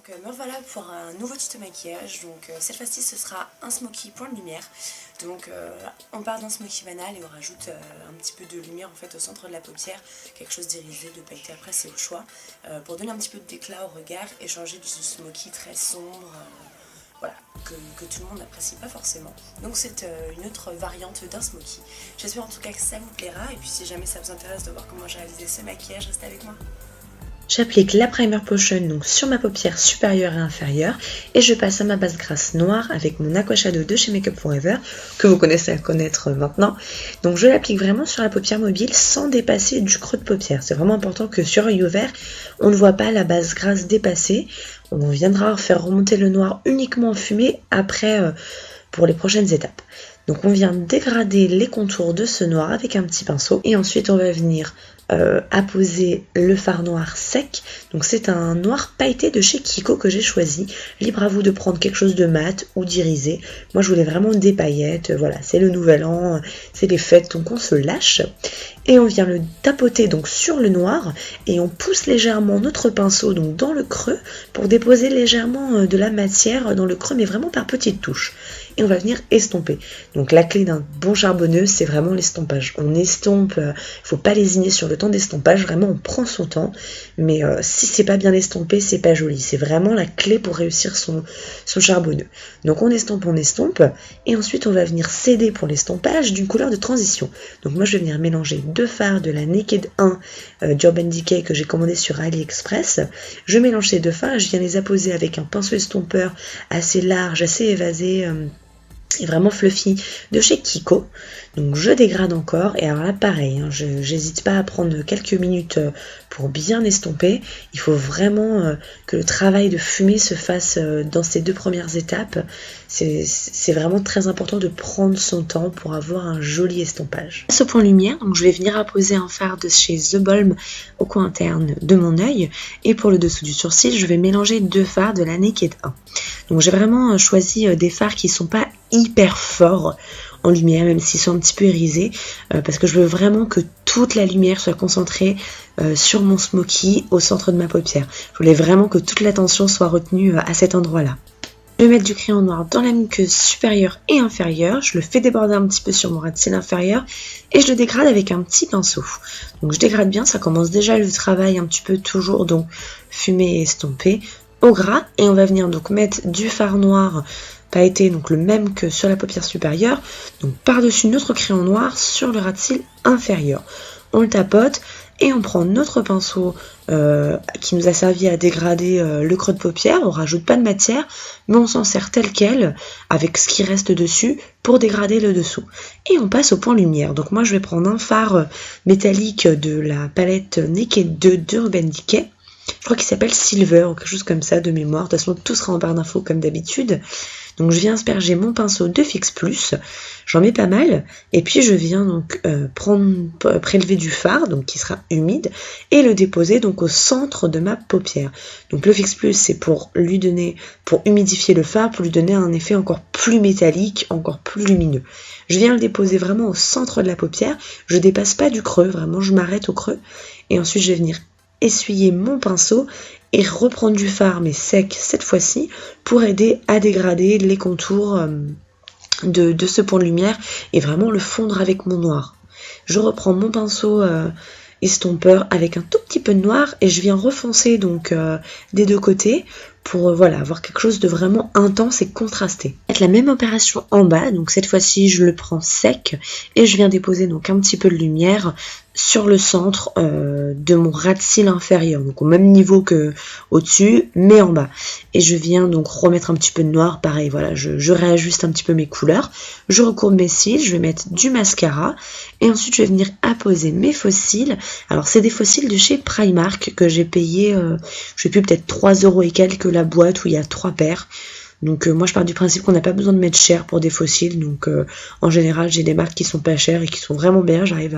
Me voilà pour un nouveau tuto maquillage. Donc cette fois-ci ce sera un smoky point de lumière. Donc on part d'un smoky banal et on rajoute un petit peu de lumière en fait au centre de la paupière, quelque chose d'irisé, de pailleté, après c'est au choix, pour donner un petit peu d'éclat au regard et changer du smoky très sombre, voilà, que tout le monde n'apprécie pas forcément. Donc c'est une autre variante d'un smoky. J'espère en tout cas que ça vous plaira, et puis si jamais ça vous intéresse de voir comment j'ai réalisé ce maquillage, restez avec moi. J'applique la Primer Potion donc sur ma paupière supérieure et inférieure et je passe à ma base grasse noire avec mon Aqua Shadow de chez Make Up For Ever que vous connaissez à connaître maintenant. Donc je l'applique vraiment sur la paupière mobile sans dépasser du creux de paupière. C'est vraiment important que sur œil ouvert, on ne voit pas la base grasse dépasser. On viendra faire remonter le noir uniquement en fumée après pour les prochaines étapes. Donc on vient dégrader les contours de ce noir avec un petit pinceau et ensuite on va venir apposer le fard noir sec. Donc c'est un noir pailleté de chez Kiko que j'ai choisi. Libre à vous de prendre quelque chose de mat ou d'irisé. Moi je voulais vraiment des paillettes. Voilà, c'est le nouvel an, c'est les fêtes, donc on se lâche. Et on vient le tapoter donc sur le noir et on pousse légèrement notre pinceau donc dans le creux pour déposer légèrement de la matière dans le creux, mais vraiment par petites touches. Et on va venir estomper. Donc la clé d'un bon charbonneux, c'est vraiment l'estompage. On estompe, il ne faut pas lésiner sur le temps d'estompage, vraiment on prend son temps, mais si c'est pas bien estompé, c'est pas joli. C'est vraiment la clé pour réussir son charbonneux. Donc on estompe, et ensuite on va venir céder pour l'estompage d'une couleur de transition. Donc moi je vais venir mélanger deux fards de la Naked 1 d'Urban Decay que j'ai commandé sur AliExpress. Je mélange ces deux fards et je viens les apposer avec un pinceau estompeur assez large, assez évasé, et vraiment fluffy de chez Kiko. Donc je dégrade encore, et alors là pareil, hein, j'hésite pas à prendre quelques minutes pour bien estomper. Il faut vraiment que le travail de fumée se fasse dans ces deux premières étapes. C'est vraiment très important de prendre son temps pour avoir un joli estompage. À ce point lumière, donc je vais venir apposer un fard de chez The Balm au coin interne de mon œil, et pour le dessous du sourcil, je vais mélanger deux fards de la Naked 1. Donc j'ai vraiment choisi des fards qui sont pas hyper forts en lumière, même s'ils sont un petit peu irisés, parce que je veux vraiment que toute la lumière soit concentrée sur mon smoky au centre de ma paupière. Je voulais vraiment que toute l'attention soit retenue à cet endroit-là. Je vais mettre du crayon noir dans la muqueuse supérieure et inférieure, je le fais déborder un petit peu sur mon ras de cils inférieur et je le dégrade avec un petit pinceau. Donc je dégrade bien, ça commence déjà le travail un petit peu toujours, donc fumé et estompé au gras, et on va venir donc mettre du fard noir pailleté, donc le même que sur la paupière supérieure, donc par-dessus notre crayon noir sur le ras de cils inférieur. On le tapote et on prend notre pinceau qui nous a servi à dégrader le creux de paupière. On rajoute pas de matière, mais on s'en sert tel quel avec ce qui reste dessus pour dégrader le dessous. Et on passe au point lumière. Donc moi je vais prendre un fard métallique de la palette Naked 2 d'Urban Decay. Je crois qu'il s'appelle Silver ou quelque chose comme ça de mémoire. De toute façon, tout sera en barre d'infos comme d'habitude. Donc je viens asperger mon pinceau de Fix Plus. J'en mets pas mal. Et puis je viens donc prélever du fard, donc qui sera humide, et le déposer donc au centre de ma paupière. Donc le Fix Plus, c'est pour humidifier le fard, pour lui donner un effet encore plus métallique, encore plus lumineux. Je viens le déposer vraiment au centre de la paupière. Je dépasse pas du creux, vraiment je m'arrête au creux. Et ensuite je vais venir essuyer mon pinceau et reprendre du fard mais sec cette fois-ci pour aider à dégrader les contours de ce point de lumière et vraiment le fondre avec mon noir. Je reprends mon pinceau estompeur avec un tout petit peu de noir et je viens refoncer donc des deux côtés pour avoir quelque chose de vraiment intense et contrasté. Faites la même opération en bas, donc cette fois-ci je le prends sec et je viens déposer donc un petit peu de lumière sur le centre de mon ras de cils inférieur, donc au même niveau que au-dessus, mais en bas. Et je viens donc remettre un petit peu de noir, pareil, voilà, je réajuste un petit peu mes couleurs, je recourbe mes cils, je vais mettre du mascara, et ensuite je vais venir apposer mes faux cils. Alors c'est des faux cils de chez Primark que j'ai payé, je sais plus, peut-être 3 € et quelques la boîte où il y a 3 paires. Donc moi je pars du principe qu'on n'a pas besoin de mettre cher pour des fossiles, donc en général j'ai des marques qui sont pas chères et qui sont vraiment bien, j'arrive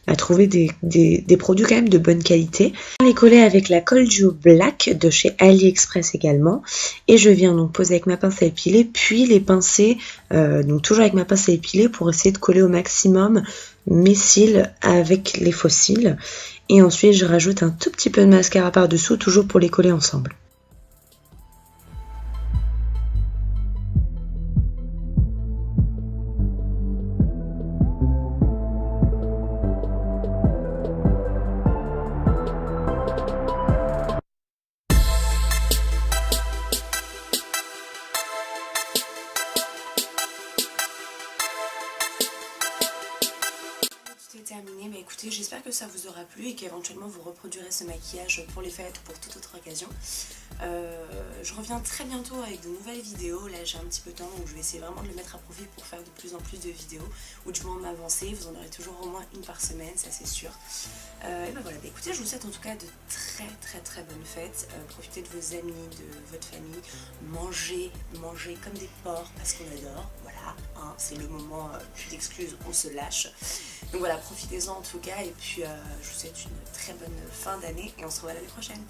à trouver des produits quand même de bonne qualité. Je vais les coller avec la Colle Duo Black de chez AliExpress également, et je viens donc poser avec ma pince à épiler, puis les pincer, donc toujours avec ma pince à épiler pour essayer de coller au maximum mes cils avec les faux cils, et ensuite je rajoute un tout petit peu de mascara par dessous, toujours pour les coller ensemble. c'est terminé. Mais écoutez, j'espère que ça vous aura plu et qu'éventuellement vous reproduirez ce maquillage pour les fêtes ou pour toute autre occasion. Je reviens très bientôt avec de nouvelles vidéos. Là j'ai un petit peu de temps, donc je vais essayer vraiment de le mettre à profit pour faire de plus en plus de vidéos, ou du moins m'avancer. Vous en aurez toujours au moins une par semaine, ça c'est sûr. Et ben voilà, écoutez, je vous souhaite en tout cas de très bonnes fêtes. Profitez de vos amis, de votre famille. Mangez comme des porcs parce qu'on adore. Voilà, hein, c'est le moment, plus d'excuses, on se lâche. Donc voilà, profitez-en en tout cas, et puis je vous souhaite une très bonne fin d'année et on se revoit l'année prochaine.